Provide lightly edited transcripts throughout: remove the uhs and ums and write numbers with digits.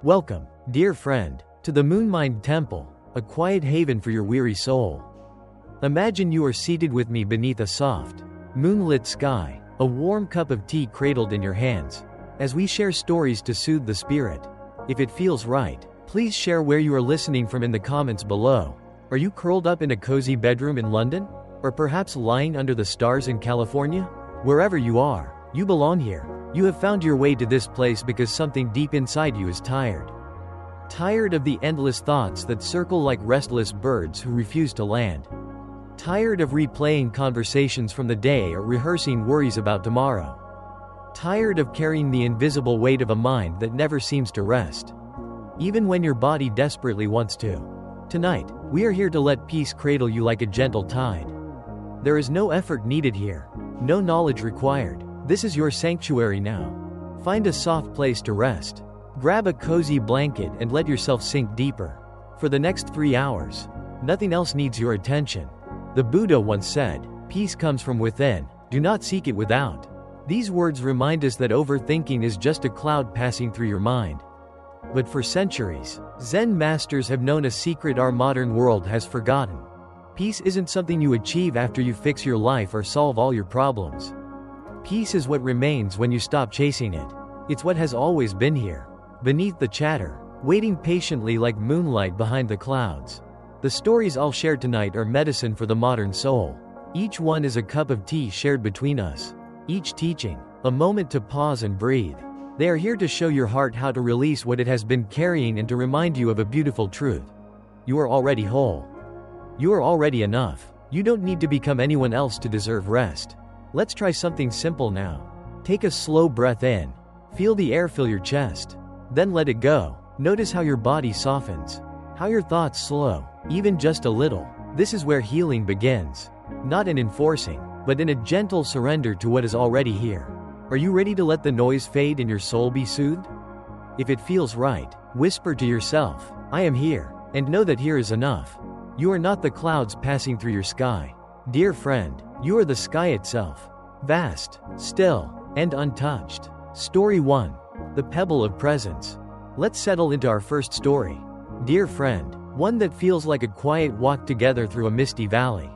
Welcome, dear friend, to the Moonmind Temple, a quiet haven for your weary soul. Imagine you are seated with me beneath a soft, moonlit sky, a warm cup of tea cradled in your hands, as we share stories to soothe the spirit. If it feels right, please share where you are listening from in the comments below. Are you curled up in a cozy bedroom in London? Or perhaps lying under the stars in California? Wherever you are, you belong here. You have found your way to this place because something deep inside you is tired. Tired of the endless thoughts that circle like restless birds who refuse to land. Tired of replaying conversations from the day or rehearsing worries about tomorrow. Tired of carrying the invisible weight of a mind that never seems to rest, even when your body desperately wants to. Tonight, we are here to let peace cradle you like a gentle tide. There is no effort needed here, no knowledge required. This is your sanctuary now. Find a soft place to rest. Grab a cozy blanket and let yourself sink deeper. For the next 3 hours, nothing else needs your attention. The Buddha once said, "Peace comes from within, do not seek it without." These words remind us that overthinking is just a cloud passing through your mind. But for centuries, Zen masters have known a secret our modern world has forgotten. Peace isn't something you achieve after you fix your life or solve all your problems. Peace is what remains when you stop chasing it. It's what has always been here, beneath the chatter, waiting patiently like moonlight behind the clouds. The stories I'll share tonight are medicine for the modern soul. Each one is a cup of tea shared between us. Each teaching, a moment to pause and breathe. They are here to show your heart how to release what it has been carrying and to remind you of a beautiful truth. You are already whole. You are already enough. You don't need to become anyone else to deserve rest. Let's try something simple now. Take a slow breath in. Feel the air fill your chest. Then let it go. Notice how your body softens. How your thoughts slow, even just a little. This is where healing begins. Not in enforcing, but in a gentle surrender to what is already here. Are you ready to let the noise fade and your soul be soothed? If it feels right, whisper to yourself, "I am here," and know that here is enough. You are not the clouds passing through your sky. Dear friend, you are the sky itself. Vast, still, and untouched. Story 1. The Pebble of Presence. Let's settle into our first story. Dear friend, one that feels like a quiet walk together through a misty valley.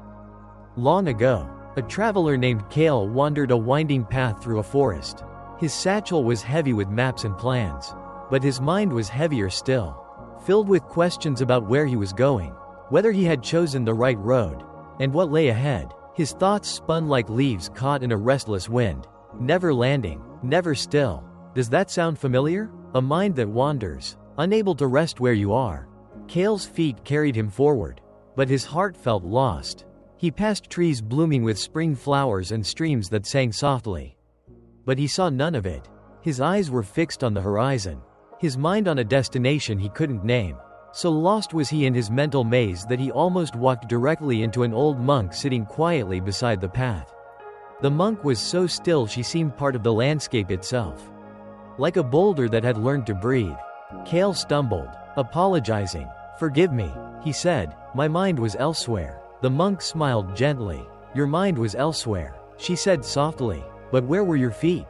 Long ago, a traveler named Kale wandered a winding path through a forest. His satchel was heavy with maps and plans. But his mind was heavier still, filled with questions about where he was going, whether he had chosen the right road, and what lay ahead. His thoughts spun like leaves caught in a restless wind, never landing, never still. Does that sound familiar? A mind that wanders, unable to rest where you are. Kale's feet carried him forward, but his heart felt lost. He passed trees blooming with spring flowers and streams that sang softly. But he saw none of it. His eyes were fixed on the horizon, his mind on a destination he couldn't name. So lost was he in his mental maze that he almost walked directly into an old monk sitting quietly beside the path. The monk was so still she seemed part of the landscape itself. Like a boulder that had learned to breathe. Kale stumbled, apologizing. "Forgive me," he said, "my mind was elsewhere." The monk smiled gently. "Your mind was elsewhere," she said softly, "but where were your feet?"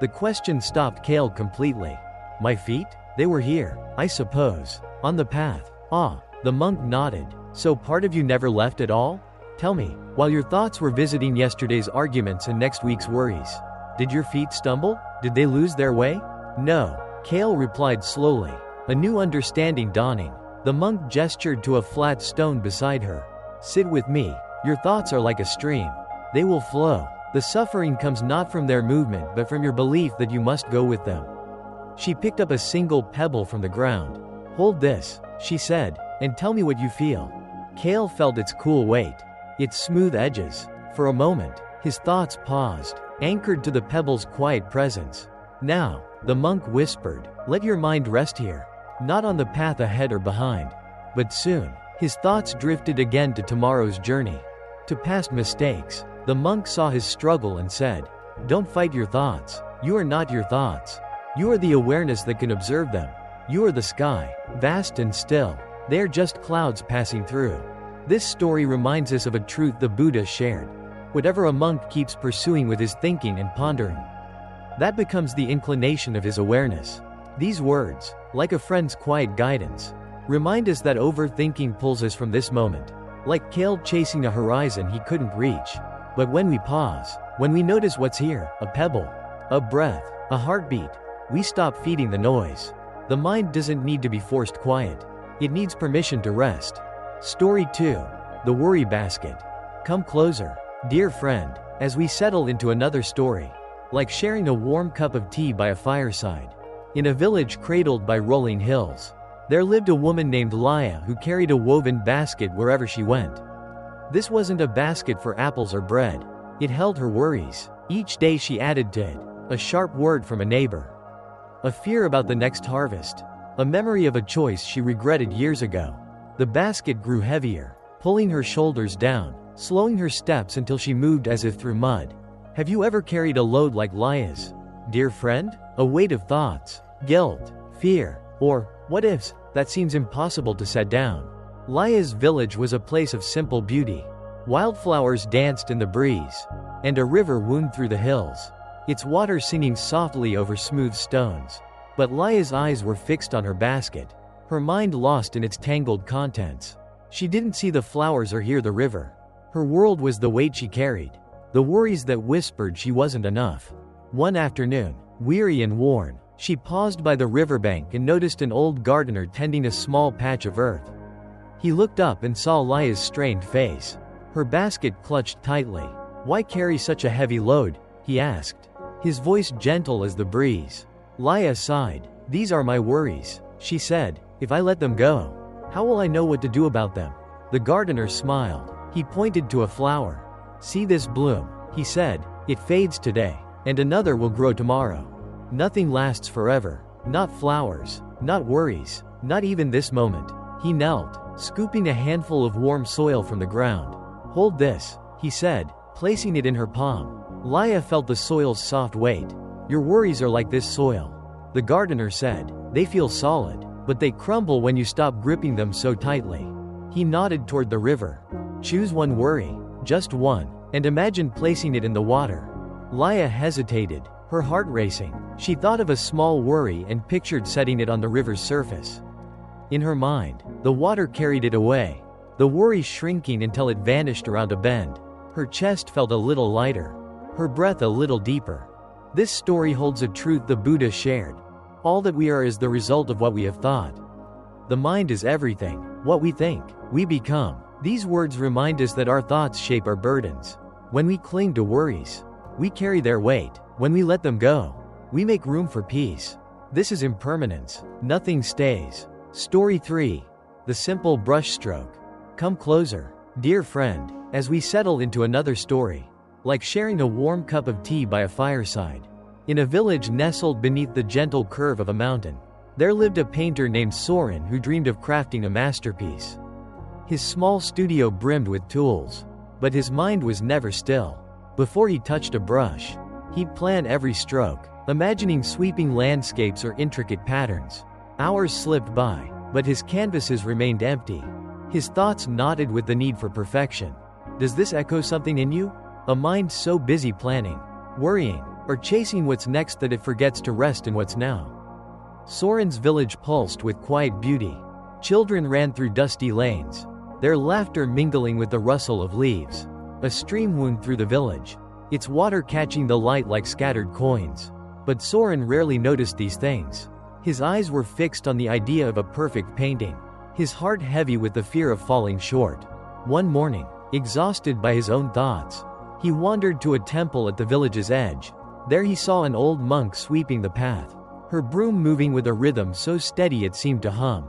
The question stopped Kale completely. "My feet? They were here, I suppose. On the path." "Ah," the monk nodded. "So part of you never left at all? Tell me, while your thoughts were visiting yesterday's arguments and next week's worries, did your feet stumble? Did they lose their way?" "No," Kale replied slowly, a new understanding dawning. The monk gestured to a flat stone beside her. "Sit with me. Your thoughts are like a stream. They will flow. The suffering comes not from their movement but from your belief that you must go with them." She picked up a single pebble from the ground. "Hold this," she said, "and tell me what you feel." Kale felt its cool weight, its smooth edges. For a moment, his thoughts paused, anchored to the pebble's quiet presence. "Now," the monk whispered, "let your mind rest here. Not on the path ahead or behind. But soon." His thoughts drifted again to tomorrow's journey, to past mistakes. The monk saw his struggle and said, "Don't fight your thoughts. You are not your thoughts. You are the awareness that can observe them. You are the sky, vast and still. They are just clouds passing through." This story reminds us of a truth the Buddha shared. Whatever a monk keeps pursuing with his thinking and pondering, that becomes the inclination of his awareness. These words, like a friend's quiet guidance, remind us that overthinking pulls us from this moment, like Kale chasing a horizon he couldn't reach. But when we pause, when we notice what's here, a pebble, a breath, a heartbeat, we stop feeding the noise. The mind doesn't need to be forced quiet. It needs permission to rest. Story 2. The Worry Basket. Come closer, dear friend, as we settle into another story, like sharing a warm cup of tea by a fireside. In a village cradled by rolling hills, there lived a woman named Laya who carried a woven basket wherever she went. This wasn't a basket for apples or bread. It held her worries. Each day she added to it a sharp word from a neighbor, a fear about the next harvest, a memory of a choice she regretted years ago. The basket grew heavier, pulling her shoulders down, slowing her steps until she moved as if through mud. Have you ever carried a load like Laya's, dear friend? A weight of thoughts, guilt, fear, or what ifs that seems impossible to set down. Laya's village was a place of simple beauty. Wildflowers danced in the breeze, and a river wound through the hills, its water singing softly over smooth stones. But Laya's eyes were fixed on her basket, her mind lost in its tangled contents. She didn't see the flowers or hear the river. Her world was the weight she carried, the worries that whispered she wasn't enough. One afternoon, weary and worn, she paused by the riverbank and noticed an old gardener tending a small patch of earth. He looked up and saw Laya's strained face, her basket clutched tightly. "Why carry such a heavy load?" he asked, his voice gentle as the breeze. Laya sighed. "These are my worries," she said. "If I let them go, how will I know what to do about them?" The gardener smiled. He pointed to a flower. "See this bloom," he said. "It fades today, and another will grow tomorrow. Nothing lasts forever. Not flowers, not worries, not even this moment." He knelt, scooping a handful of warm soil from the ground. "Hold this," he said, placing it in her palm. Laya felt the soil's soft weight. "Your worries are like this soil," the gardener said. "They feel solid, but they crumble when you stop gripping them so tightly." He nodded toward the river. "Choose one worry, just one, and imagine placing it in the water." Laya hesitated, her heart racing. She thought of a small worry and pictured setting it on the river's surface. In her mind, the water carried it away, the worry shrinking until it vanished around a bend. Her chest felt a little lighter, her breath a little deeper. This story holds a truth the Buddha shared. All that we are is the result of what we have thought. The mind is everything. What we think, we become. These words remind us that our thoughts shape our burdens. When we cling to worries, we carry their weight. When we let them go, we make room for peace. This is impermanence. Nothing stays. Story 3. The Simple Brushstroke. Come closer, dear friend, as we settle into another story, like sharing a warm cup of tea by a fireside. In a village nestled beneath the gentle curve of a mountain, there lived a painter named Soren who dreamed of crafting a masterpiece. His small studio brimmed with tools, but his mind was never still. Before he touched a brush, he'd plan every stroke, imagining sweeping landscapes or intricate patterns. Hours slipped by, but his canvases remained empty. His thoughts knotted with the need for perfection. Does this echo something in you? A mind so busy planning, worrying, or chasing what's next that it forgets to rest in what's now. Soren's village pulsed with quiet beauty. Children ran through dusty lanes, their laughter mingling with the rustle of leaves. A stream wound through the village, its water catching the light like scattered coins. But Soren rarely noticed these things. His eyes were fixed on the idea of a perfect painting, his heart heavy with the fear of falling short. One morning, exhausted by his own thoughts, he wandered to a temple at the village's edge. There he saw an old monk sweeping the path, her broom moving with a rhythm so steady it seemed to hum.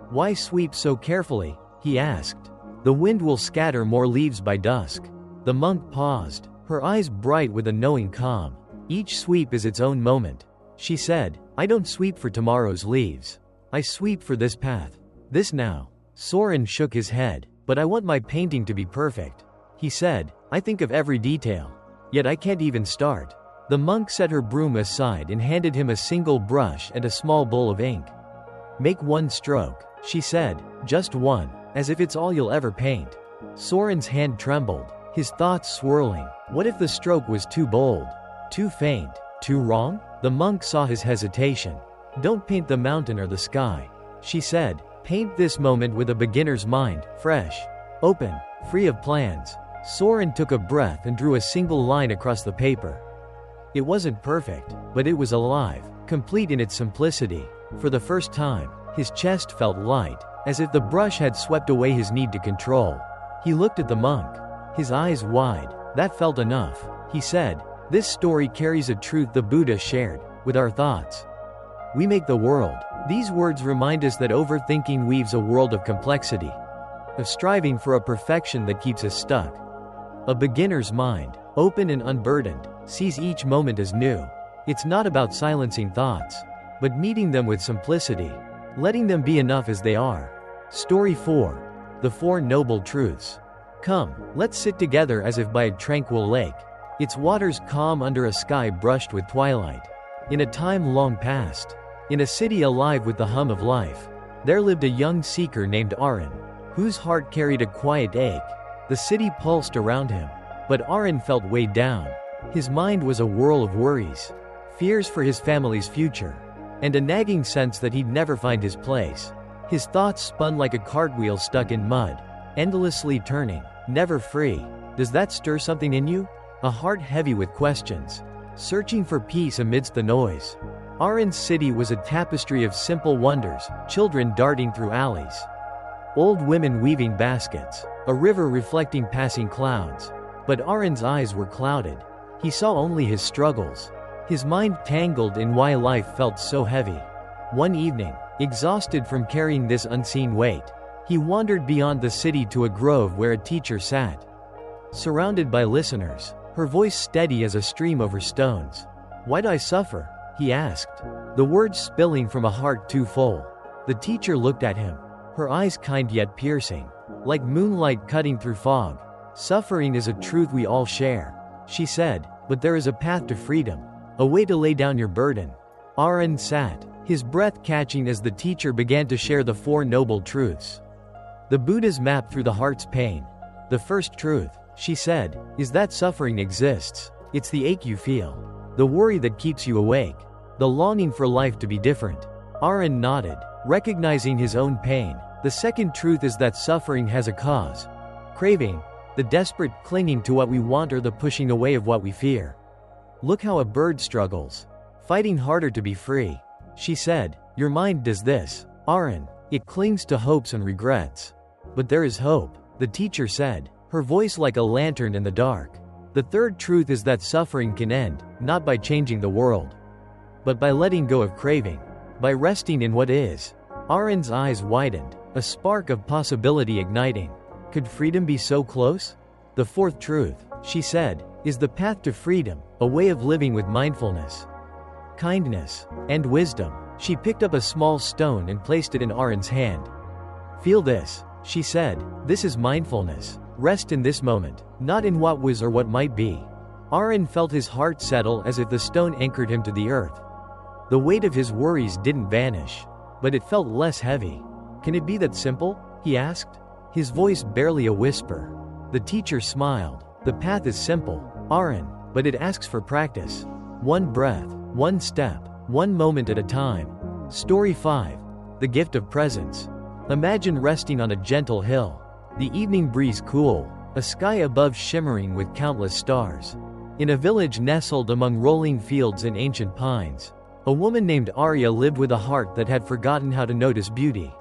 "Why sweep so carefully?" he asked. "The wind will scatter more leaves by dusk." The monk paused, her eyes bright with a knowing calm. "Each sweep is its own moment," she said. "I don't sweep for tomorrow's leaves. I sweep for this path, this now." Soren shook his head. "But I want my painting to be perfect," he said. "I think of every detail, yet I can't even start." The monk set her broom aside and handed him a single brush and a small bowl of ink. "Make one stroke," she said, "just one, as if it's all you'll ever paint." Soren's hand trembled, his thoughts swirling. What if the stroke was too bold, too faint, too wrong? The monk saw his hesitation. Don't paint the mountain or the sky, she said. Paint this moment with a beginner's mind, fresh, open, free of plans. Soren took a breath and drew a single line across the paper. It wasn't perfect, but it was alive, complete in its simplicity. For the first time, his chest felt light, as if the brush had swept away his need to control. He looked at the monk, his eyes wide. That felt enough, he said. This story carries a truth the Buddha shared. With our thoughts, we make the world. These words remind us that overthinking weaves a world of complexity, of striving for a perfection that keeps us stuck. A beginner's mind, open and unburdened, sees each moment as new. It's not about silencing thoughts, but meeting them with simplicity, letting them be enough as they are. Story 4. The Four Noble Truths. Come, let's sit together as if by a tranquil lake, its waters calm under a sky brushed with twilight. In a time long past, in a city alive with the hum of life, there lived a young seeker named Aaron, whose heart carried a quiet ache. The city pulsed around him, but Aaron felt weighed down. His mind was a whirl of worries, fears for his family's future, and a nagging sense that he'd never find his place. His thoughts spun like a cartwheel stuck in mud, endlessly turning, never free. Does that stir something in you? A heart heavy with questions, searching for peace amidst the noise. Aaron's city was a tapestry of simple wonders, children darting through alleys, old women weaving baskets, a river reflecting passing clouds. But Aaron's eyes were clouded. He saw only his struggles, his mind tangled in why life felt so heavy. One evening, exhausted from carrying this unseen weight, he wandered beyond the city to a grove where a teacher sat, surrounded by listeners, her voice steady as a stream over stones. "Why do I suffer?" he asked, the words spilling from a heart too full. The teacher looked at him, her eyes kind yet piercing, like moonlight cutting through fog. "Suffering is a truth we all share," she said, "but there is a path to freedom, a way to lay down your burden." Aaron sat, his breath catching as the teacher began to share the Four Noble Truths, the Buddha's map through the heart's pain. "The first truth," she said, "is that suffering exists. It's the ache you feel, the worry that keeps you awake, the longing for life to be different." Aaron nodded, recognizing his own pain. "The second truth is that suffering has a cause. Craving, the desperate clinging to what we want or the pushing away of what we fear. Look how a bird struggles, fighting harder to be free," she said. "Your mind does this, Aaron. It clings to hopes and regrets. But there is hope," the teacher said, her voice like a lantern in the dark. "The third truth is that suffering can end, not by changing the world, but by letting go of craving, by resting in what is." Aaron's eyes widened, a spark of possibility igniting. Could freedom be so close? "The fourth truth," she said, "is the path to freedom, a way of living with mindfulness, kindness, and wisdom." She picked up a small stone and placed it in Aaron's hand. "Feel this," she said. "This is mindfulness. Rest in this moment, not in what was or what might be." Aaron felt his heart settle as if the stone anchored him to the earth. The weight of his worries didn't vanish, but it felt less heavy. "Can it be that simple?" he asked, his voice barely a whisper. The teacher smiled. "The path is simple, Aaron, but it asks for practice. One breath, one step, one moment at a time." Story 5. The Gift of Presence. Imagine resting on a gentle hill, the evening breeze cool, a sky above shimmering with countless stars. In a village nestled among rolling fields and ancient pines, a woman named Arya lived with a heart that had forgotten how to notice beauty.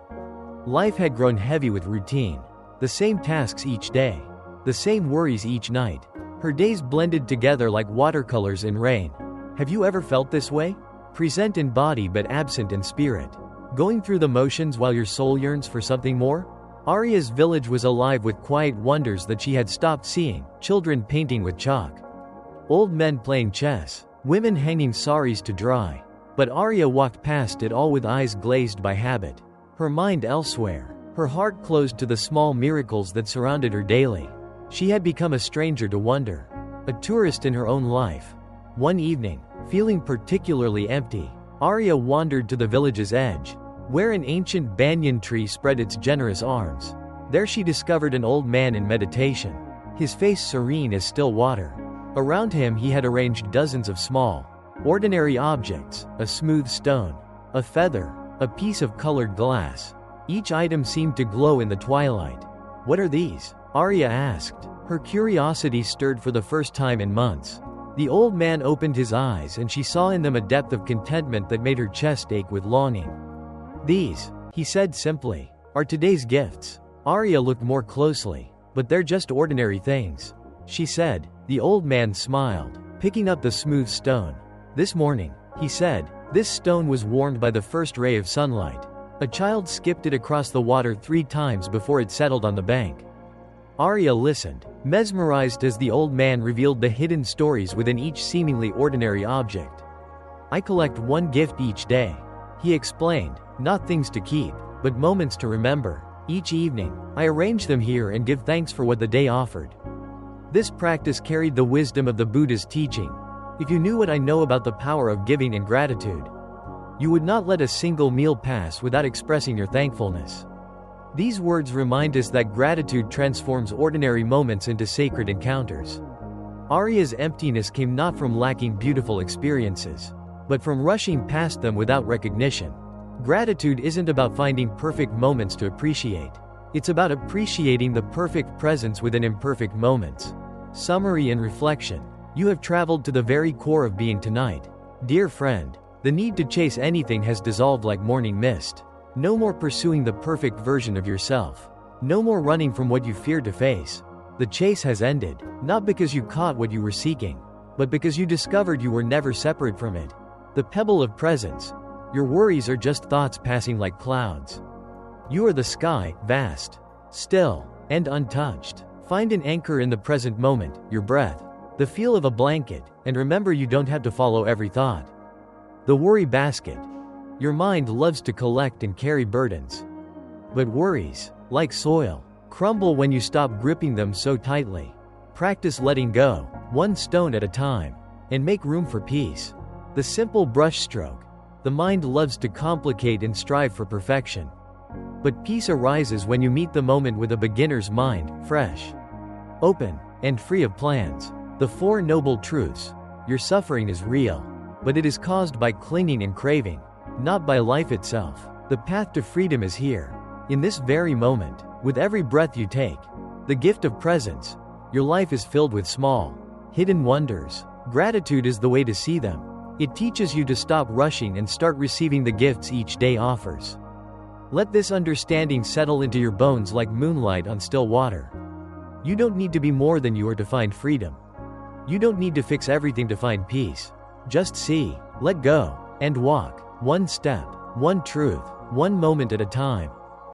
Life had grown heavy with routine, the same tasks each day, the same worries each night. Her days blended together like watercolors in rain. Have you ever felt this way? Present in body but absent in spirit, going through the motions while your soul yearns for something more? Arya's village was alive with quiet wonders that she had stopped seeing: children painting with chalk, old men playing chess, women hanging saris to dry. But Arya walked past it all with eyes glazed by habit, her mind elsewhere, her heart closed to the small miracles that surrounded her daily. She had become a stranger to wonder, a tourist in her own life. One evening, feeling particularly empty, Arya wandered to the village's edge, where an ancient banyan tree spread its generous arms. There she discovered an old man in meditation, his face serene as still water. Around him he had arranged dozens of small, ordinary objects: a smooth stone, a feather, a piece of colored glass. Each item seemed to glow in the twilight. "What are these?" Arya asked. Her curiosity stirred for the first time in months. The old man opened his eyes and she saw in them a depth of contentment that made her chest ache with longing. "These," he said simply, "are today's gifts." Arya looked more closely. "But they're just ordinary things," she said. The old man smiled, picking up the smooth stone. "This morning," he said, "this stone was warmed by the first ray of sunlight. A child skipped it across the water 3 times before it settled on the bank." Arya listened, mesmerized as the old man revealed the hidden stories within each seemingly ordinary object. "I collect one gift each day," he explained, "not things to keep, but moments to remember. Each evening, I arrange them here and give thanks for what the day offered." This practice carried the wisdom of the Buddha's teaching. "If you knew what I know about the power of giving and gratitude, you would not let a single meal pass without expressing your thankfulness." These words remind us that gratitude transforms ordinary moments into sacred encounters. Arya's emptiness came not from lacking beautiful experiences, but from rushing past them without recognition. Gratitude isn't about finding perfect moments to appreciate. It's about appreciating the perfect presence within imperfect moments. Summary and reflection. You have traveled to the very core of being tonight. Dear friend, the need to chase anything has dissolved like morning mist. No more pursuing the perfect version of yourself. No more running from what you fear to face. The chase has ended, not because you caught what you were seeking, but because you discovered you were never separate from it. The pebble of presence. Your worries are just thoughts passing like clouds. You are the sky, vast, still, and untouched. Find an anchor in the present moment, your breath, the feel of a blanket, and remember you don't have to follow every thought. The worry basket. Your mind loves to collect and carry burdens. But worries, like soil, crumble when you stop gripping them so tightly. Practice letting go, one stone at a time, and make room for peace. The simple brushstroke. The mind loves to complicate and strive for perfection. But peace arises when you meet the moment with a beginner's mind, fresh, open, and free of plans. The 4 noble truths. Your suffering is real, but it is caused by clinging and craving, not by life itself. The path to freedom is here, in this very moment, with every breath you take. The gift of presence. Your life is filled with small, hidden wonders. Gratitude is the way to see them. It teaches you to stop rushing and start receiving the gifts each day offers. Let this understanding settle into your bones like moonlight on still water. You don't need to be more than you are to find freedom. You don't need to fix everything to find peace. Just see, let go, and walk. One step, one truth, one moment at a time.